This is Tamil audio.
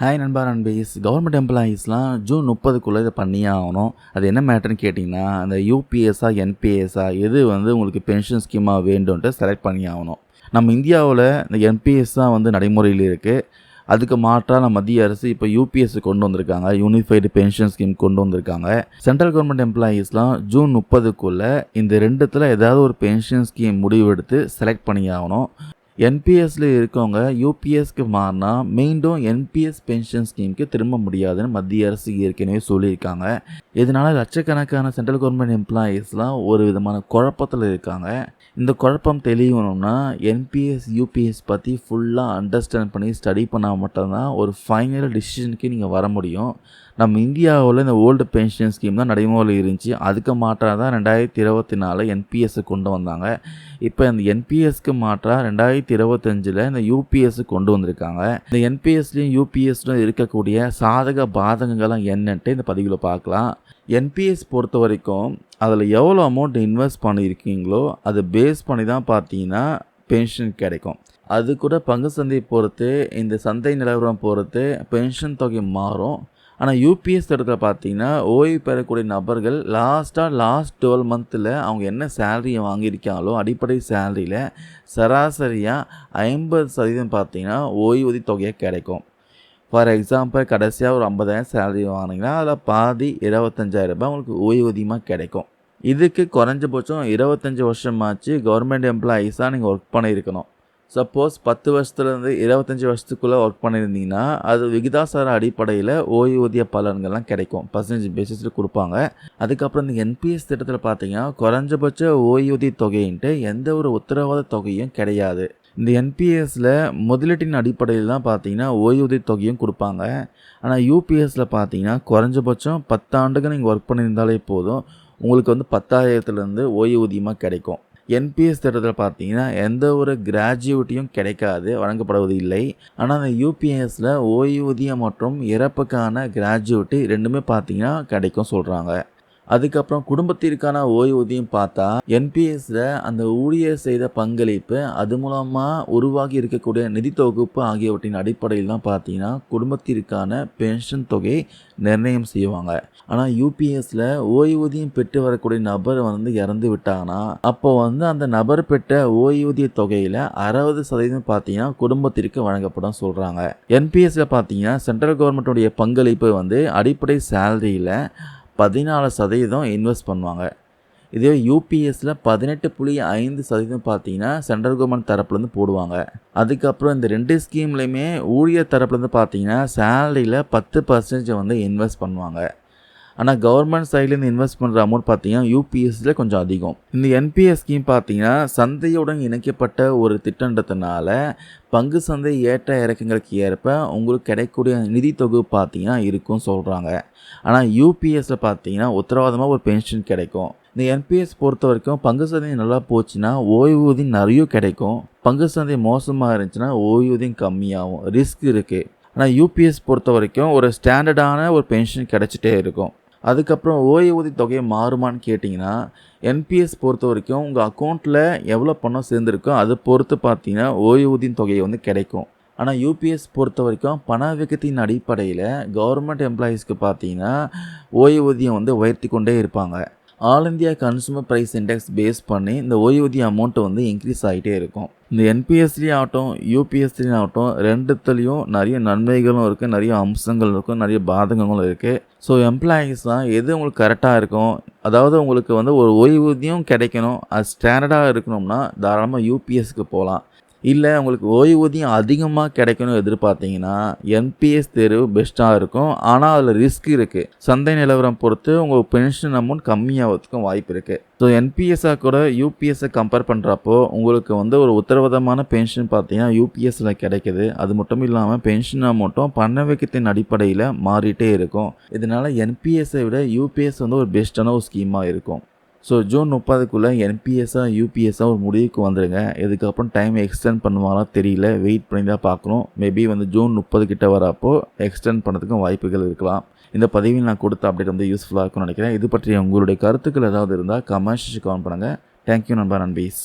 ஹாய் நண்பா நண்பீஸ். கவர்மெண்ட் எம்ப்ளாயீஸ்லாம் ஜூன் 30க்குள்ளே இதை பண்ணியே ஆகணும். அது என்ன மேட்டர்ன்னு கேட்டிங்கன்னா, அந்த யூபிஎஸ்ஸா என்பிஎஸ்ஸா எது உங்களுக்கு பென்ஷன் ஸ்கீமாக வேண்டும்ன்ட்டு செலக்ட் பண்ணி ஆகணும். நம்ம இந்தியாவில் இந்த என்பிஎஸ் தான் நடைமுறையில் இருக்குது. அதுக்கு மாற்றாக நம்ம மத்திய அரசு இப்போ யூபிஎஸ் கொண்டு வந்திருக்காங்க. யூனிஃபைடு பென்ஷன் ஸ்கீம் கொண்டு வந்திருக்காங்க. சென்ட்ரல் கவர்மெண்ட் எம்ப்ளாயீஸ்லாம் ஜூன் 30க்குள்ளே இந்த ரெண்டுத்தில் ஏதாவது ஒரு பென்ஷன் ஸ்கீம் முடிவெடுத்து செலக்ட் பண்ணி ஆகணும். என்பிஎஸ்ல இருக்கவங்க யூபிஎஸ்க்கு மாறினா மீண்டும் என்பிஎஸ் பென்ஷன் ஸ்கீமுக்கு திரும்ப முடியாதுன்னு மத்திய அரசு ஏற்கனவே சொல்லியிருக்காங்க. இதனால் லட்சக்கணக்கான சென்ட்ரல் கவர்மெண்ட் எம்ப்ளாயீஸ்லாம் ஒரு விதமான குழப்பத்தில் இருக்காங்க. இந்த குழப்பம் தெளிவணும்னா என்பிஎஸ் யூபிஎஸ் பற்றி ஃபுல்லாக அண்டர்ஸ்டாண்ட் பண்ணி ஸ்டடி பண்ணால் மட்டும்தான் ஒரு ஃபைனல் டிசிஷனுக்கு நீங்கள் வர முடியும். நம்ம இந்தியாவில் இந்த ஓல்டு பென்ஷன் ஸ்கீம் தான் நடைமுறையில் இருந்துச்சு. அதுக்கு மாற்றாக தான் 2024 என்பிஎஸ்ஸை கொண்டு வந்தாங்க. இப்போ இந்த என்பிஎஸ்க்கு மாற்றாக 2025 இந்த யூபிஎஸ் கொண்டு வந்திருக்காங்க. இந்த என்பிஎஸ்லையும் யூபிஎஸ்லையும் இருக்கக்கூடிய சாதக பாதகங்கள்லாம் என்னன்ட்டு இந்த பதிவில் பார்க்கலாம். என்பிஎஸ் பொறுத்த வரைக்கும் அதில் எவ்வளோ அமௌண்ட் இன்வெஸ்ட் பண்ணியிருக்கீங்களோ அதை பேஸ் பண்ணி தான் பார்த்தீங்கன்னா பென்ஷன் கிடைக்கும். அது கூட பங்கு சந்தை பொறுத்து இந்த சந்தை நிலவரம் பொறுத்து பென்ஷன் தொகை மாறும். ஆனால் யூபிஎஸ் இடத்துல பார்த்தீங்கன்னா ஓய்வு பெறக்கூடிய நபர்கள் லாஸ்ட் 12 மந்த்தில் அவங்க என்ன சேலரியை வாங்கியிருக்காங்களோ அடிப்படை சேலரியில் சராசரியாக 50% பார்த்தீங்கன்னா ஓய்வூதிய தொகையை கிடைக்கும். ஃபார் எக்ஸாம்பிள் கடைசியாக ஒரு 50,000 சேலரி வாங்கினீங்கன்னா அதில் பாதி 25,000 ரூபாய் உங்களுக்கு ஓய்வூதியமாக கிடைக்கும். இதுக்கு குறைஞ்சபட்சம் 25 வருஷமாச்சு கவர்மெண்ட் எம்ப்ளாயீஸாக நீங்கள் ஒர்க் பண்ணியிருக்கணும். சப்போஸ் 10 வருஷத்துலேருந்து 25 வருஷத்துக்குள்ளே ஒர்க் பண்ணியிருந்தீங்கன்னா அது விகிதாசார அடிப்படையில் ஓய்வூதிய பலன்கள்லாம் கிடைக்கும். பர்சன்டேஜ் பேசிஸில் கொடுப்பாங்க. அதுக்கப்புறம் இந்த என்பிஎஸ் திட்டத்தில் பார்த்தீங்கன்னா குறைஞ்சபட்ச ஓய்வூதிய தொகைன்ட்டு எந்த ஒரு உத்தரவாத தொகையும் கிடையாது. இந்த என்பிஎஸ்சில் முதலீட்டின் அடிப்படையில் தான் பார்த்தீங்கன்னா ஓய்வூதிய தொகையும் கொடுப்பாங்க. ஆனால் யூபிஎஸ்சில் பார்த்தீங்கன்னா குறைஞ்சபட்சம் 10 ஆண்டுகள் நீங்கள் ஒர்க் பண்ணியிருந்தாலே போதும் உங்களுக்கு 10,000லேருந்து ஓய்வூதியமாக கிடைக்கும். என்பிஎஸ் திட்டத்தில் பார்த்தீங்கன்னா எந்த ஒரு கிராஜுவிட்டியும் கிடைக்காது, வழங்கப்படுவது இல்லை. ஆனால் அந்த யூபிஎஸ்சில் ஓய்வூதியம் மற்றும் இறப்புக்கான கிராஜுவிட்டி ரெண்டுமே பார்த்தீங்கன்னா கிடைக்கும் சொல்கிறாங்க. அதுக்கப்புறம் குடும்பத்திற்கான ஓய்வூதியம் பார்த்தா என்பிஎஸ்சில் அந்த ஊழியர் செய்த பங்களிப்பு அது மூலமாக உருவாகி இருக்கக்கூடிய நிதி தொகுப்பு ஆகியவற்றின் அடிப்படையில் தான் பார்த்தீங்கன்னா குடும்பத்திற்கான பென்ஷன் தொகை நிர்ணயம் செய்வாங்க. ஆனால் யூபிஎஸ்சில் ஓய்வூதியம் பெற்று வரக்கூடிய நபர் இறந்து விட்டாங்கன்னா அப்போ அந்த நபர் பெற்ற ஓய்வூதிய தொகையில் 60% பார்த்தீங்கன்னா குடும்பத்திற்கு வழங்கப்படும் சொல்கிறாங்க. என்பிஎஸ்சில் பார்த்தீங்கன்னா சென்ட்ரல் கவர்மெண்ட்டுடைய பங்களிப்பு அடிப்படை சேலரியில் 14% இன்வெஸ்ட் பண்ணுவாங்க. இதே யூபிஎஸ்சில் 18.5% பார்த்தீங்கன்னா சென்ட்ரல் கவர்மெண்ட் தரப்புலேருந்து போடுவாங்க. அதுக்கப்புறம் இந்த 2 ஸ்கீம்லையுமே ஊழியர் தரப்புலேருந்து பார்த்தீங்கன்னா சேலரியில் 10% இன்வெஸ்ட் பண்ணுவாங்க. ஆனால் கவர்மெண்ட் சைட்லேருந்து இன்வெஸ்ட் பண்ணுற அமௌண்ட் பார்த்தீங்கன்னா யூபிஎஸ்சில் கொஞ்சம் அதிகம். இந்த என்பிஎஸ் ஸ்கீம் பார்த்தீங்கன்னா சந்தையுடன் இணைக்கப்பட்ட ஒரு திட்டன்றதுனால பங்கு சந்தை ஏற்ற இறக்கங்களுக்கு ஏற்ப உங்களுக்கு கிடைக்கக்கூடிய நிதி தொகுப்பு பார்த்தீங்கன்னா இருக்கும் சொல்கிறாங்க. ஆனால் யூபிஎஸ்சில் பார்த்தீங்கன்னா உத்தரவாதமாக ஒரு பென்ஷன் கிடைக்கும். இந்த என்பிஎஸ் பொறுத்த வரைக்கும் பங்கு சந்தை நல்லா போச்சுன்னா ஓய்வூதியம் நிறைய கிடைக்கும். பங்கு சந்தை மோசமாக இருந்துச்சுன்னா ஓய்வூதியம் கம்மியாகும், ரிஸ்க் இருக்குது. ஆனால் யூபிஎஸ் பொறுத்த வரைக்கும் ஒரு ஸ்டாண்டர்டான ஒரு பென்ஷன் கிடைச்சிட்டே இருக்கும். அதுக்கப்புறம் ஓய்வூதிய தொகை மாறுமான்னு கேட்டிங்கன்னா என்பிஎஸ் பொறுத்த வரைக்கும் உங்கள் அக்கௌண்ட்டில் எவ்வளோ பணம் சேர்ந்துருக்கோ அதை பொறுத்து பார்த்தீங்கன்னா ஓய்வூதிய தொகை கிடைக்கும். ஆனால் யூபிஎஸ் பொறுத்த வரைக்கும் பணவீக்கத்தின் அடிப்படையில் கவர்மெண்ட் எம்ப்ளாயீஸ்க்கு பார்த்தீங்கன்னா ஓய்வூதியம் உயர்த்தி கொண்டே இருப்பாங்க. All India consumer price index base பண்ணி இந்த ஓய்வூதிய அமௌண்ட்டு இன்க்ரீஸ் ஆகிட்டே இருக்கும். இந்த என்பிஎஸ்லேயும் ஆகட்டும் யூபிஎஸ்லேயும் ஆகட்டும் ரெண்டுத்துலேயும் நிறைய நன்மைகளும் இருக்குது, நிறைய அம்சங்கள் இருக்கும், நிறைய பாதகங்களும் இருக்குது. ஸோ எம்ப்ளாயீஸ் தான் எது உங்களுக்கு கரெக்டாக இருக்கும், அதாவது உங்களுக்கு ஒரு ஓய்வூதியம் கிடைக்கணும், அது ஸ்டாண்டர்டாக இருக்கணும்னா தாராளமாக யூபிஎஸ்க்கு போகலாம். இல்லை உங்களுக்கு ஓய்வூதியம் அதிகமாக கிடைக்கணும்னு எதிர்பார்த்தீங்கன்னா என்பிஎஸ் தேர்வு பெஸ்ட்டாக இருக்கும். ஆனால் அதில் ரிஸ்க் இருக்குது. சந்தை நிலவரம் பொறுத்து உங்கள் பென்ஷன் அமௌண்ட் கம்மியாகிறதுக்கும் வாய்ப்பு இருக்குது. ஸோ என்பிஎஸ்ஸாக கூட யூபிஎஸ்ஸை கம்பேர் பண்ணுறப்போ உங்களுக்கு ஒரு உத்தரவாதமான பென்ஷன் பார்த்தீங்கன்னா யூபிஎஸ்சில் கிடைக்கிது. அது மட்டும் இல்லாமல் பென்ஷன் அமௌண்ட்டும் பணவீக்கத்தின் அடிப்படையில் மாறிட்டே இருக்கும். இதனால் என்பிஎஸ்ஸை விட யூபிஎஸ் ஒரு பெஸ்ட்டான ஒரு ஸ்கீமாக இருக்கும். ஸோ ஜூன் 30க்குள்ளே என்பிஎஸ்ஸா யூபிஎஸ்ஸா ஒரு முடிவுக்கு வந்துடுங்க. இதுக்கப்புறம் டைம் எக்ஸ்டெண்ட் பண்ணுவாங்களா தெரியல, வெயிட் பண்ணி தான் பார்க்கணும். மேபி ஜூன் 30 கிட்ட வரப்போ எக்ஸ்டெண்ட் பண்ணுறதுக்கும் வாய்ப்புகள் இருக்கலாம். இந்த பதிவில் நான் கொடுத்த அப்டேட் யூஸ்ஃபுல்லாக இருக்கும்னு நினைக்கிறேன். இது பற்றி உங்களுடைய கருத்துக்கள் ஏதாவது இருந்தால் கமெண்ட்ஸ் கமெண்ட் பண்ணுங்கள். தேங்க்யூ நண்பா நண்பீஸ்.